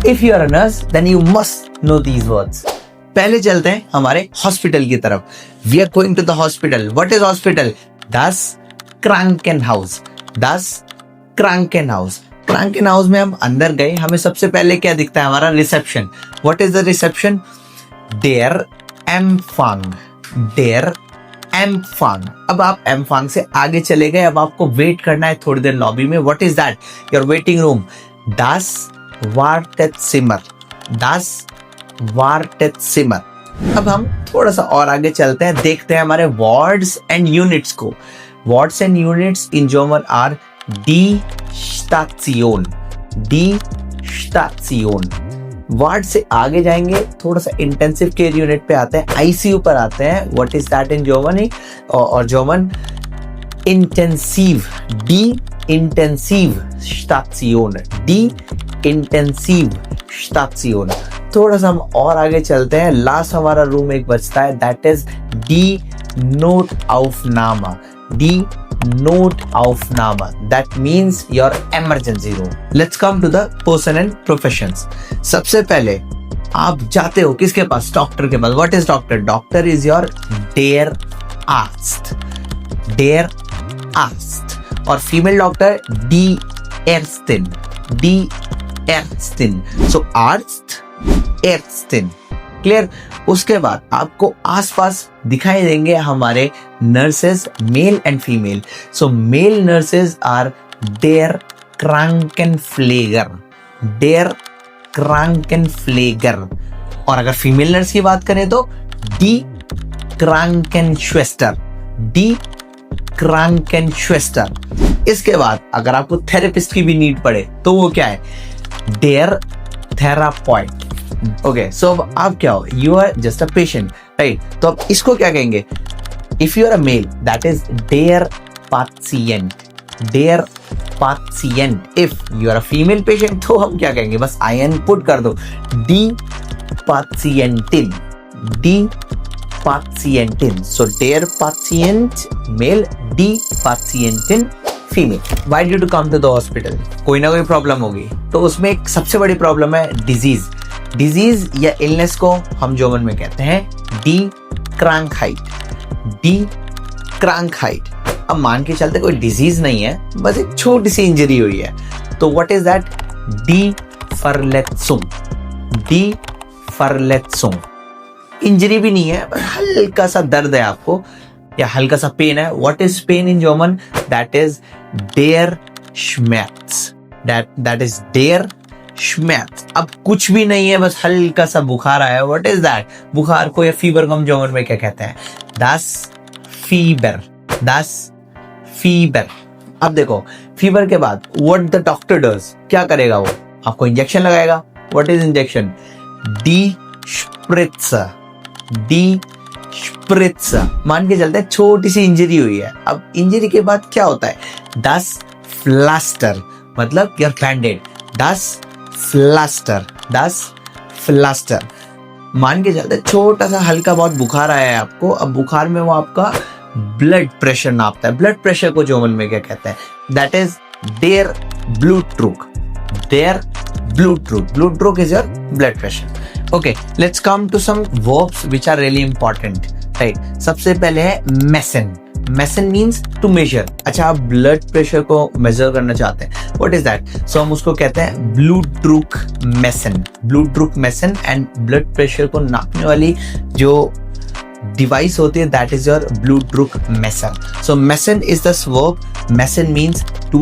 If you are a nurse then you must know these words. पहले चलते हैं हमारे हॉस्पिटल की तरफ। We are going to the hospital. What is hospital? Das Krankenhaus। Das Krankenhaus। Krankenhaus में हम अंदर गए, हमें सबसे पहले क्या दिखता है? हमारा reception. What is the reception? Der Empfang। Der Empfang। अब आप Empfang से आगे चले गए, अब आपको वेट करना है थोड़ी देर लॉबी में। What is that? Your waiting room। Das Wartezimmer। Das Wartezimmer। अब हम थोड़ा सा और आगे चलते हैं, देखते हैं हमारे वार्ड्स एंड यूनिट्स को। Wards and units in German are डी स्टेशन। डी स्टेशन। वार्ड से आगे जाएंगे, थोड़ा सा इंटेंसिव केयर यूनिट पे आते हैं, आईसीयू पर आते हैं। What is that in Germany और जर्मन? इंटेंसिव। डी इंटेंसिव स्टेशन। डी इंटेंसिव स्टेशन। थोड़ा सा हम और आगे चलते हैं, लास्ट हमारा रूम एक बचता है, दैट इज डी नोटआufnahme। डी नोटआufnahme, that means your emergency room. Let's come to the person and professions. सबसे पहले आप जाते हो किसके पास? डॉक्टर के पास। What is doctor? Doctor is your डेयर आर्स्ट। डेयर आर्स्ट। और फीमेल डॉक्टर डी एर्स्टिन। डी एर्स्टिन। सो आर्स्ट, एर्स्टिन। क्लियर? उसके बाद आपको आसपास दिखाई देंगे हमारे nurses, male and female. So male nurses are डेयर क्रांकेनफ्लेगर। डेयर क्रांकेनफ्लेगर। और अगर फीमेल नर्स की बात करें तो डी क्रांकेनश्वेस्टर। डी क्रांकेनश्वेस्टर। इसके बाद अगर आपको थेरेपिस्ट की भी नीड पड़े तो वो क्या है? डेयर थेरापॉइट। ओके, सो अब आप क्या हो? You are just a patient, right? तो अब इसको क्या कहेंगे? If you are a male that is डेयर पाशिएंट। डेयर पाशिएंट। If you are a female patient तो हम क्या कहेंगे? बस आईएन पुट कर दो, डी पाशिएंटिन। डी पाशिएंटिन। सो डेयर पाशिएंट मेल, डी पाशिएंटिन female. Why did you come to the hospital? कोई ना कोई प्रॉब्लम होगी, तो उसमें एक सबसे बड़ी प्रॉब्लम है डिजीज। डिजीज या इलनेस को हम जर्मन में कहते हैं डी क्रांकहाइट। डी क्रांकहाइट। अब मान के चलते कोई डिजीज नहीं है, बस एक छोटी सी इंजरी हुई है, तो व्हाट इज दैट? डी फरलेट्सुंग। डी फरलेट्सुंग। इंजरी भी नहीं है, बस हल्का सा दर्द है आपको या हल्का सा पेन है। What is pain in German? That is डेयर श्मेर्ट्स। दैट इज डेयर श्मेर्ट्स। अब कुछ भी नहीं है, बस हल्का सा बुखार आया। What is that? बुखार को या फीवर को हम जर्मन में क्या कहते हैं? Das Fieber। Das Fieber। अब देखो, फीवर के बाद व्हाट द डॉक्टर डज, क्या करेगा वो? आपको इंजेक्शन लगाएगा। What is injection? डी स्प्रिट्ज़र। डी स्प्रिट्ज़र। मान के चलते हैं छोटी सी इंजरी हुई है, अब इंजरी के बाद क्या होता है? Das Pflaster, मतलब your बैंडेड। Das Pflaster। Das Pflaster। मान के चलते छोटा सा हल्का बहुत बुखार आया है आपको, अब बुखार में वो आपका ब्लड प्रेशर नापता है। ब्लड प्रेशर को जर्मन में क्या कहते हैं? That is there Blutdruck। There Blutdruck। Blutdruck is your blood pressure। Okay, let's come to some verbs which are really important, right? सबसे पहले है messen। messen means to measure। अच्छा, आप ब्लड प्रेशर को मेजर करना चाहते हैं, what is that? So हम उसको कहते हैं Blutdruck messen। Blutdruck messen and blood pressure को नापने वाली जो डिवाइस होती है that is your Blutdruck messer। So messen is the verb। messen means to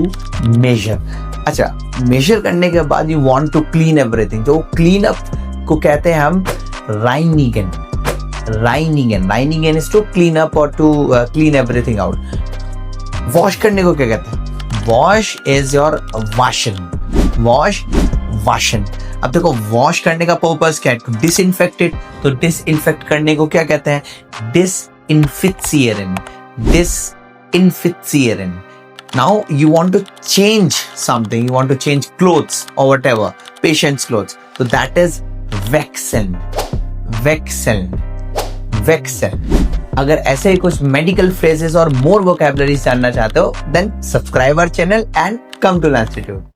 measure। अच्छा, मेजर करने के बाद you want to clean everything, तो क्लीन अप को कहते हैं हम reinigen। reinigen। reinigen is to clean up or to clean everything out। Wash करने को क्या कहते हैं? Wash is your waschen। Wash, वाशन। अब देखो, वॉश करने का पर्पस क्या है? डिसइंफेक्टेड। तो डिसइंफेक्ट करने को क्या कहते हैं? डिसइंफिशिएरन। डिसइंफिशिएरन। Now you want to change something, you want to change clothes or whatever, patient's clothes, so that is wechseln। wechseln। wechseln। अगर ऐसे ही कुछ मेडिकल फ्रेजेस और मोर वोकैबुलरीज जानना चाहते हो, then subscribe our channel and come to Learn Institute।